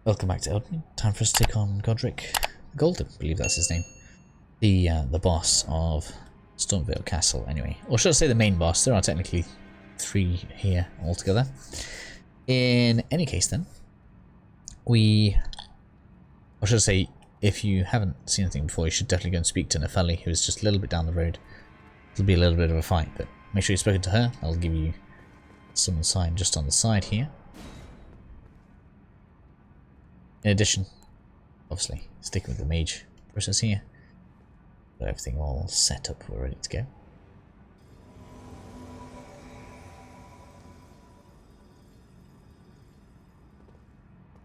Welcome back to Elden Ring. Time for us to take on Godrick Golden, I believe that's his name. The boss of Stormveil Castle, anyway. Or should I say the main boss? There are technically 3 here altogether. In any case then, or should I say, if you haven't seen anything before, you should definitely go and speak to Nepheli, who is just a little bit down the road. It'll be a little bit of a fight, but make sure you've spoken to her. I'll give you some sign just on the side here. In addition, obviously, sticking with the mage process here. Got everything all set up, we're ready to go.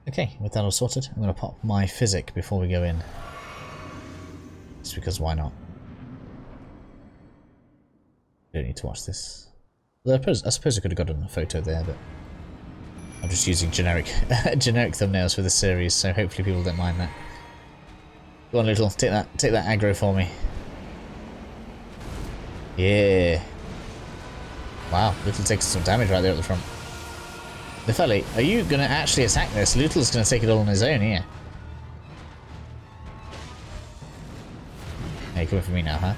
Okay, with that all sorted, I'm going to pop my physic before we go in. Just because why not? Don't need to watch this. Well, I suppose I could have gotten a photo there, but I'm just using generic thumbnails for this series, so hopefully people don't mind that. Go on, Little, take that aggro for me. Yeah. Wow, Little takes some damage right there at the front. Nepheli, are you going to actually attack this? Little's going to take it all on his own here. Hey, coming for me now, huh?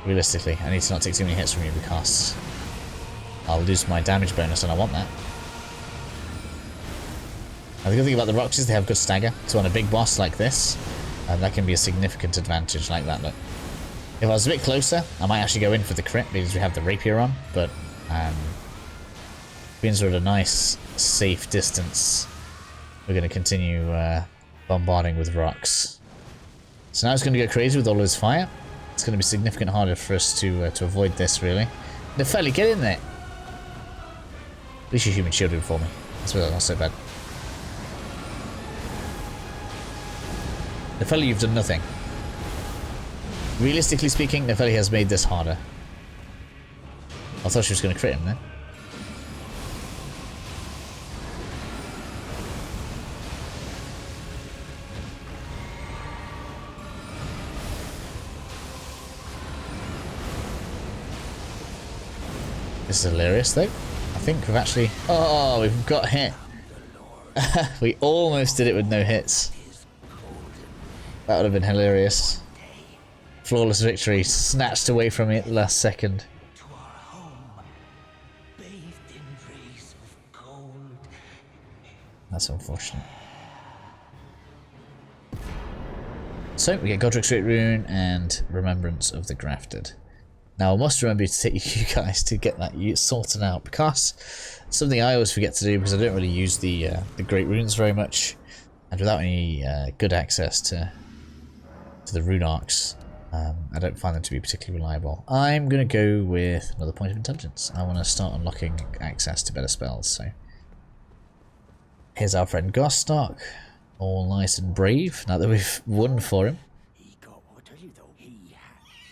Realistically, I need to not take too many hits from you because I'll lose my damage bonus and I want that. Now the good thing about the rocks is they have good stagger, so on a big boss like this, that can be a significant advantage like that. Look, if I was a bit closer, I might actually go in for the crit because we have the rapier on, but being sort of a nice, safe distance, we're going to continue bombarding with rocks. So now it's going to go crazy with all of his fire. It's going to be significantly harder for us to avoid this, really. Nepheli, get in there! At least your human shielded for me. That's really not so bad. Nepheli, you've done nothing. Realistically speaking, Nepheli has made this harder. I thought she was going to crit him then. This is hilarious though. I think we've actually... Oh, we've got hit. We almost did it with no hits. That would have been hilarious. Flawless victory, snatched away from me at the last second. That's unfortunate. So, we get Godrick's Rune and Remembrance of the Grafted. Now I must remember to take you guys to get that sorted out, because it's something I always forget to do because I don't really use the great runes very much, and without any good access to the rune arcs, I don't find them to be particularly reliable. I'm going to go with another point of intelligence. I want to start unlocking access to better spells. So here's our friend Godirk, all nice and brave now that we've won for him.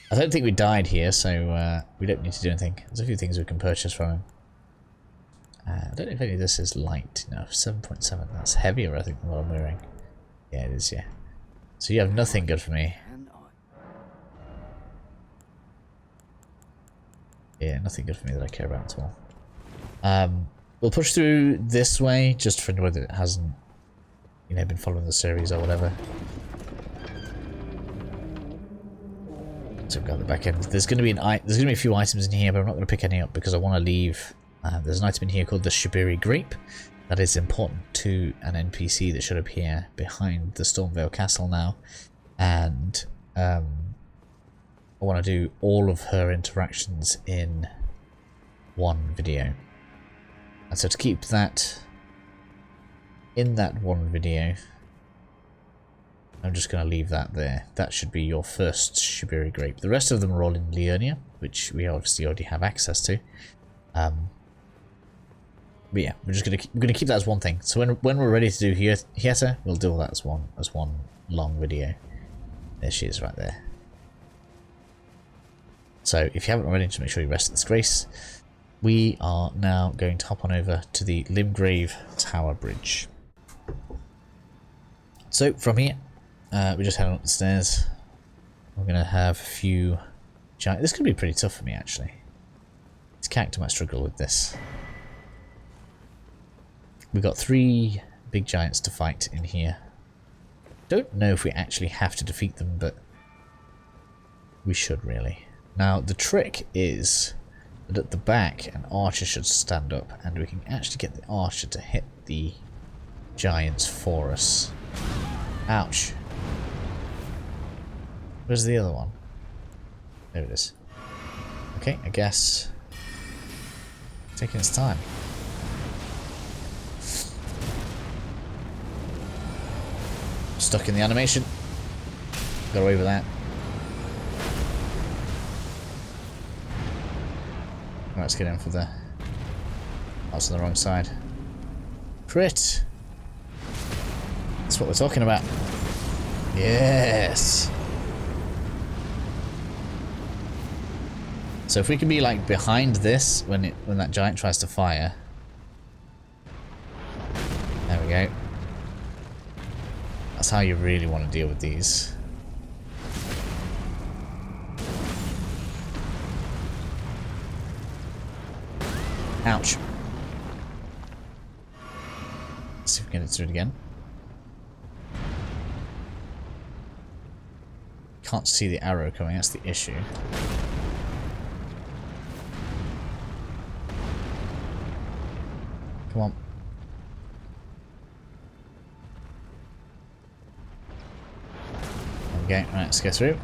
I don't think we died here, so we don't need to do anything. There's a few things we can purchase from him. I don't know if any of this is light enough. 7.7. That's heavier, I think, than what I'm wearing. Yeah, it is, yeah. So you have nothing good for me. Yeah, nothing good for me that I care about at all. We'll push through this way, just for anyone that hasn't, been following the series or whatever. So we've got the back end. There's going to be a few items in here, but I'm not going to pick any up because I want to leave. There's an item in here called the Shibiri Grape. That is important to an NPC that should appear behind the Stormveil Castle now, and I want to do all of her interactions in one video. And so to keep that in that one video, I'm just going to leave that there. That should be your first Shibiri Grape. The rest of them are all in Liurnia, which we obviously already have access to. But yeah, we're going to keep that as one thing. So when we're ready to do Hieta, we'll do all that as one long video. There she is right there. So if you haven't already, just make sure you rest in this grace. We are now going to hop on over to the Limgrave Tower Bridge. So from here, we're just heading up the stairs. We're going to have a few giant... This could be pretty tough for me, actually. This character might struggle with this. We've got 3 big giants to fight in here. Don't know if we actually have to defeat them, but we should really. Now, the trick is that at the back, an archer should stand up, and we can actually get the archer to hit the giants for us. Ouch. Where's the other one? There it is. Okay, I guess taking its time. Stuck in the animation. Got away with that. Let's get in for the... That's on the wrong side. Crit! That's what we're talking about. Yes! So if we can be like behind this when that giant tries to fire. There we go. That's how you really want to deal with these. Ouch. Let's see if we can get it through it again. Can't see the arrow coming, that's the issue. Come on. There we go, right, let's go through.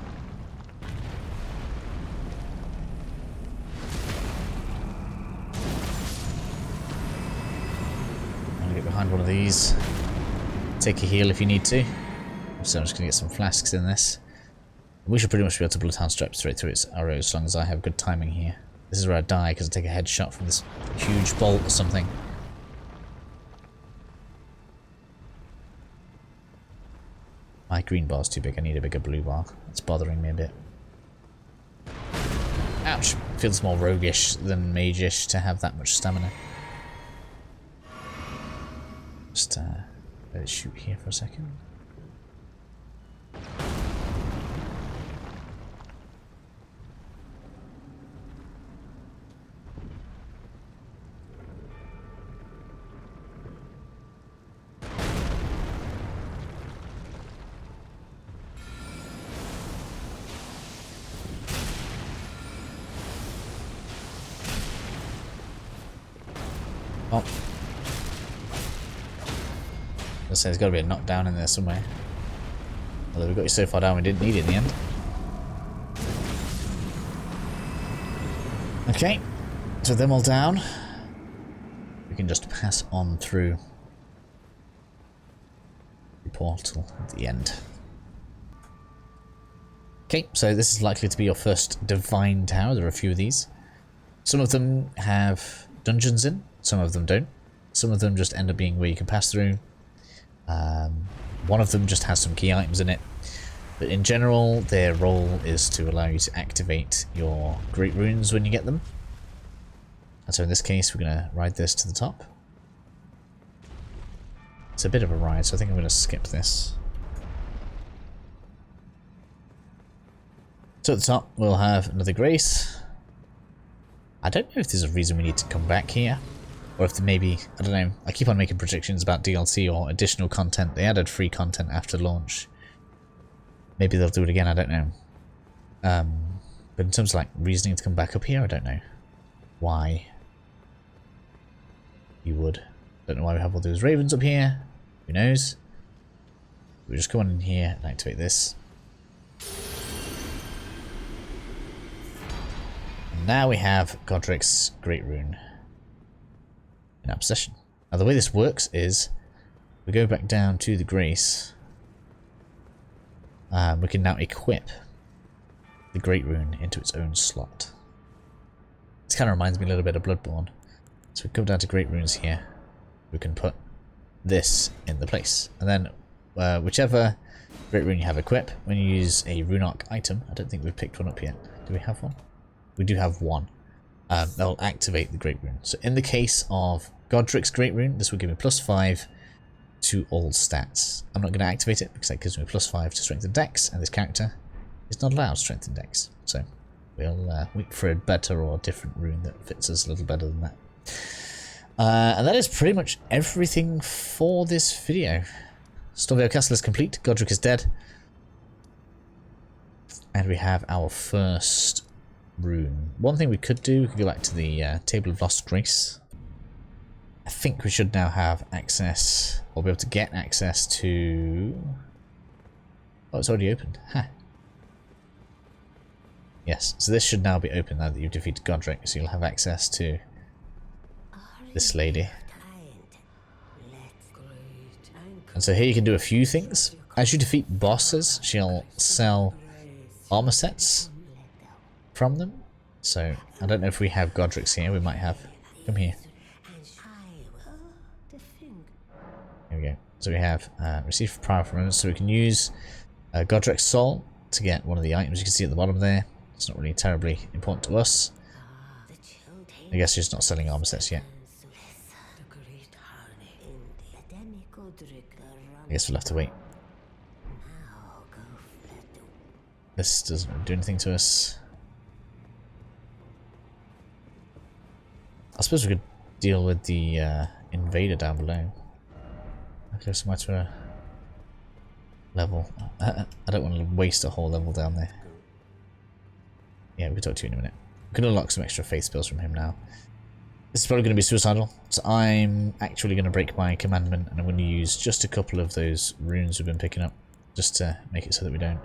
Behind one of these. Take a heal if you need to. So I'm just going to get some flasks in this. We should pretty much be able to bloodhound strap straight through its arrows as long as I have good timing here. This is where I die because I take a headshot from this huge bolt or something. My green bar's too big, I need a bigger blue bar. It's bothering me a bit. Ouch! Feels more roguish than mage-ish to have that much stamina. Just let it shoot here for a second. Oh. So there's got to be a knockdown in there somewhere. Although we got you so far down we didn't need it in the end. Okay, so them all down. We can just pass on through the portal at the end. Okay, so this is likely to be your first divine tower. There are a few of these. Some of them have dungeons in, some of them don't. Some of them just end up being where you can pass through. One of them just has some key items in it, but in general their role is to allow you to activate your great runes when you get them. And so in this case we're going to ride this to the top. It's a bit of a ride, so I think I'm going to skip this. So at the top we'll have another grace. I don't know if there's a reason we need to come back here. Or if maybe, I don't know, I keep on making predictions about DLC or additional content. They added free content after launch. Maybe they'll do it again, I don't know. But in terms of like reasoning to come back up here, I don't know why you would. Don't know why we have all those ravens up here. Who knows? We'll just go on in here and activate this. And now we have Godrick's Great Rune in our possession. Now the way this works is we go back down to the Grace. We can now equip the Great Rune into its own slot. This kind of reminds me a little bit of Bloodborne. So we come down to Great Runes here. We can put this in the place. And then whichever Great Rune you have equipped, when you use a Rune Arc item, I don't think we've picked one up yet. Do we have one? We do have one. They'll activate the Great Rune. So in the case of Godrick's Great Rune, this will give me +5 to all stats. I'm not going to activate it because that gives me +5 to strength and dex, and this character is not allowed strength and dex. So we'll wait for a better or different rune that fits us a little better than that. And that is pretty much everything for this video. Stormveil Castle is complete. Godrick is dead. And we have our first rune. One thing we could do, we could go back to the Table of Lost Grace. I think we should now have access, or be able to get access to... Oh, it's already opened. Huh. Yes, so this should now be open now that you've defeated Godrick, so you'll have access to this lady. And so here you can do a few things. As you defeat bosses, she'll sell armor sets from them. So, I don't know if we have Godricks here, we might have. Come here. Here we go. So we have received power from him, so we can use Godrick's soul to get one of the items you can see at the bottom there. It's not really terribly important to us. I guess she's not selling armor sets yet. I guess we'll have to wait. This doesn't do anything to us. I suppose we could deal with the invader down below. Okay, somewhere to a level. I don't want to waste a whole level down there. Yeah, we can talk to you in a minute. We can unlock some extra faith spells from him now. This is probably going to be suicidal, so I'm actually going to break my commandment and I'm going to use just a couple of those runes we've been picking up, just to make it so that we don't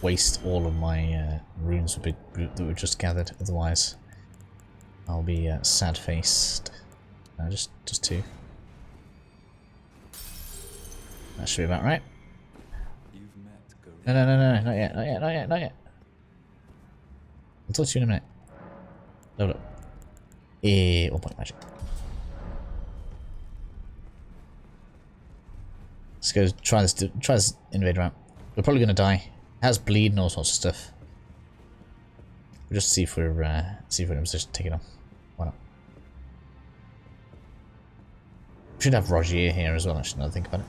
waste all of my runes that we've just gathered. Otherwise, I'll be sad-faced. No, just two. That should be about right. No, not yet. I'll talk to you in a minute. Level up. 1 point magic. Let's go try this invader out. We're probably gonna die. It has bleed and all sorts of stuff. We'll just see if we're in a position to take it on. Why not? We should have Rogier here as well, actually, now that I think about it.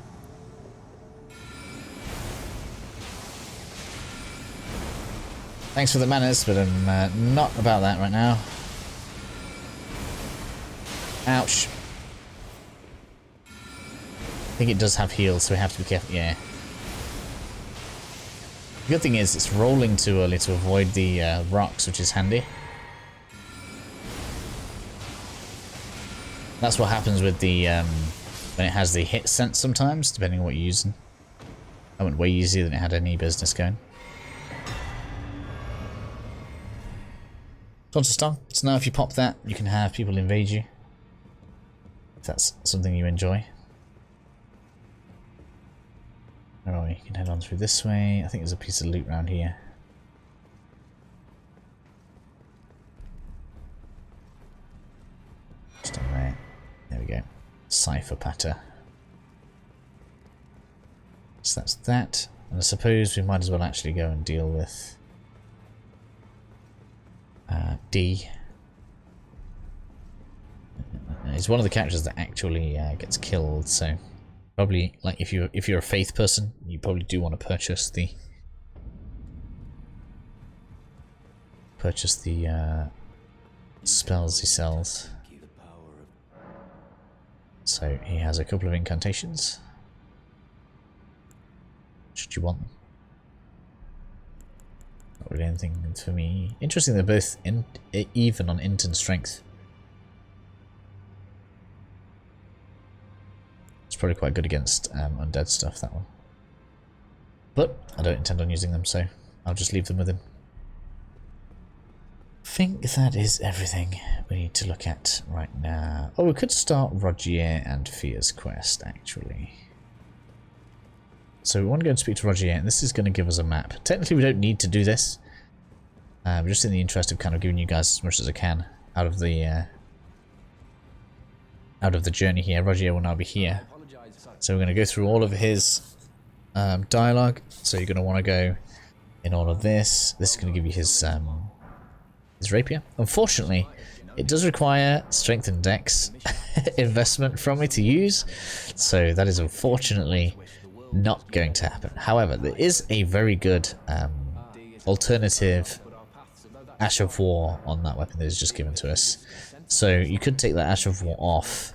Thanks for the manners, but I'm not about that right now. Ouch. I think it does have heals, so we have to be careful. Yeah. The good thing is it's rolling too early to avoid the rocks, which is handy. That's what happens with the when it has the hit sense sometimes, depending on what you're using. That went way easier than it had any business going. Stone. So now if you pop that, you can have people invade you. If that's something you enjoy. Alright, you can head on through this way. I think there's a piece of loot around here. Just on there. There we go. Cipher patter. So that's that. And I suppose we might as well actually go and deal with D. He's one of the characters that actually gets killed, so probably, like, if you're a faith person, you probably do want to purchase the spells he sells. So he has a couple of incantations. Should you want them? Not really anything for me. Interesting, they're both even on int and strength. It's probably quite good against undead stuff, that one. But I don't intend on using them, so I'll just leave them with him. I think that is everything we need to look at right now. Oh, we could start Rogier and Fia's quest, actually. So we want to go and speak to Rogier, and this is going to give us a map. Technically, we don't need to do this. Just in the interest of kind of giving you guys as much as I can out of the journey here. Rogier will now be here. So we're going to go through all of his dialogue. So you're going to want to go in all of this. This is going to give you his rapier. Unfortunately, it does require strength and dex investment from me to use. So that is unfortunately not going to happen. However, there is a very good alternative Ash of War on that weapon that is just given to us. So you could take that Ash of War off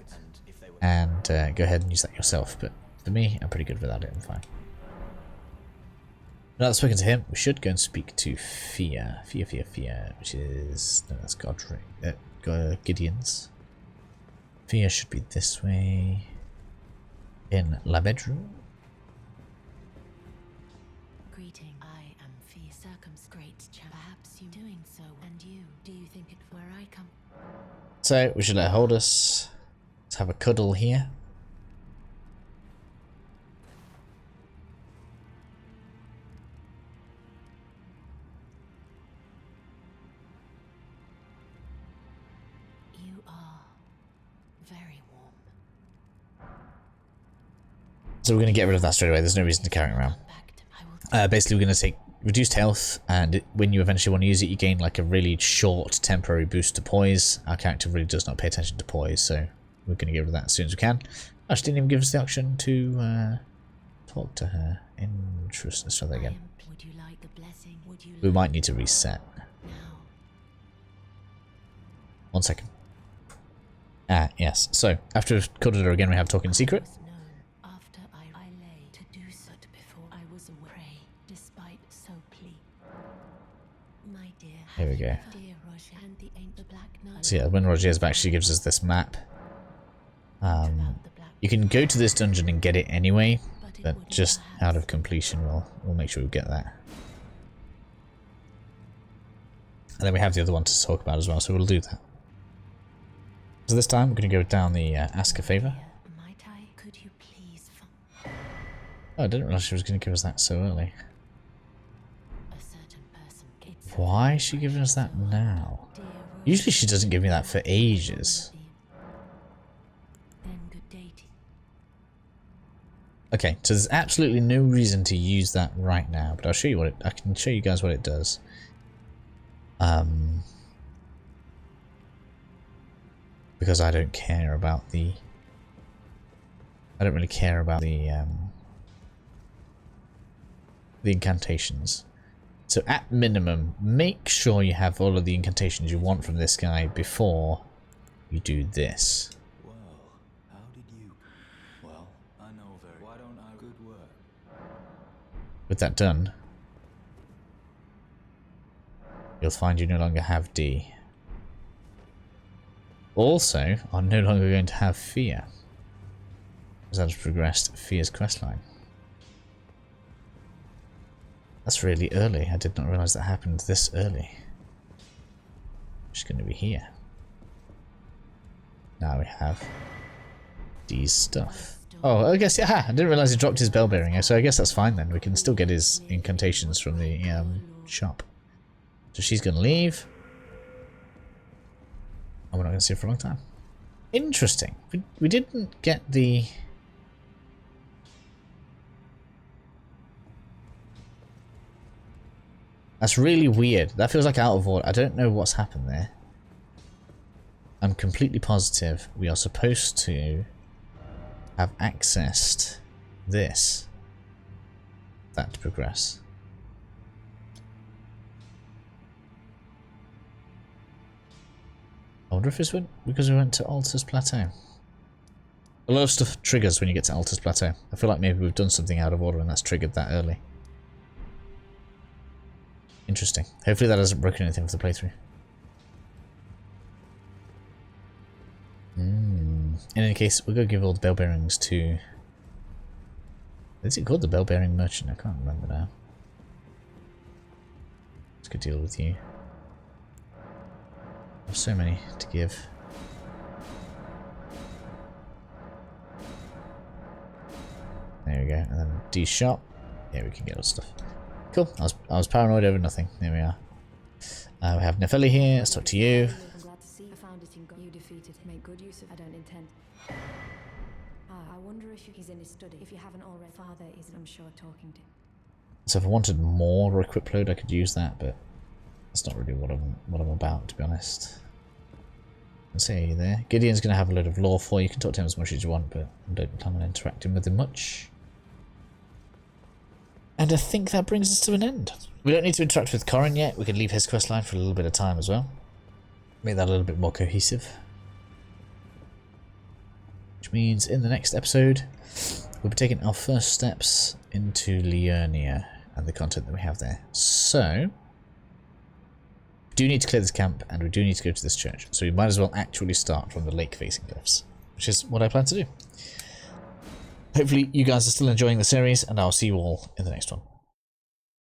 and go ahead and use that yourself, but for me, I'm pretty good without it, I'm fine. Now that I've spoken to him, we should go and speak to Fia, which is, no, that's Godrick, Gideon's. Fia should be this way, in La bedroom. Greeting, I am Fia Circumscribed. Perhaps you doing so, and you, do you think it where I come? So, we should let her hold us. Let's have a cuddle here. You are very warm. So we're going to get rid of that straight away. There's no reason to carry it around. Basically, we're going to take reduced health, and when you eventually want to use it, you gain like a really short temporary boost to poise. Our character really does not pay attention to poise, so we're going to get rid of that as soon as we can. Oh, she didn't even give us the option to talk to her. Interesting. Let's try that again. We might need to reset. 1 second. Ah, yes. So, after we've cuddled her again, we have talk in secret. Here we go. So yeah, when Roger's back, she gives us this map. You can go to this dungeon and get it anyway, but just out of completion, we'll make sure we get that. And then we have the other one to talk about as well, so we'll do that. So this time, we're going to go down the ask a favour. Oh, I didn't realise she was going to give us that so early. Why is she giving us that now? Usually she doesn't give me that for ages. Okay, so there's absolutely no reason to use that right now, but I'll show you what I can show you guys what it does. Because I don't care about the I don't really care about the incantations. So at minimum, make sure you have all of the incantations you want from this guy before you do this. Well, how did you? Well, I know very. Why don't I? Good work. With that done, you'll find you no longer have D. Also, I'm no longer going to have Fia, as that has progressed Fia's questline. That's really early. I did not realise that happened this early. She's going to be here. Now we have D's stuff. Oh, I guess, yeah, I didn't realise he dropped his bell bearing, so I guess that's fine then. We can still get his incantations from the shop. So she's going to leave. And we're not going to see her for a long time. Interesting. We didn't get the... That's really weird. That feels like out of order. I don't know what's happened there. I'm completely positive we are supposed to have accessed this. That to progress. I wonder if it's because we went to Altus Plateau. A lot of stuff triggers when you get to Altus Plateau. I feel like maybe we've done something out of order and that's triggered that early. Interesting. Hopefully that hasn't broken anything for the playthrough. In any case, we'll go give all the bell bearings to... Is it called the bell bearing merchant? I can't remember now. Let's go deal with you. I have so many to give. There we go. And then D shop. Yeah, we can get all stuff. Cool. I was paranoid over nothing. There we are. We have Nepheli here. Let's talk to you. I'm glad to see I found it in God. You defeated. Make good use of. I don't intend. I wonder if he's in his study. If you haven't already, father is, I'm sure, talking to. So if I wanted more equip load, I could use that, but that's not really what I'm about, to be honest. Let's see there. Gideon's going to have a load of lore for you. You can talk to him as much as you want, but I don't plan on interacting with him much. And I think that brings us to an end. We don't need to interact with Corrin yet. We can leave his questline for a little bit of time as well. Make that a little bit more cohesive. Which means in the next episode, we'll be taking our first steps into Liurnia and the content that we have there. So, we do need to clear this camp and we do need to go to this church. So we might as well actually start from the lake-facing cliffs, which is what I plan to do. Hopefully you guys are still enjoying the series, and I'll see you all in the next one.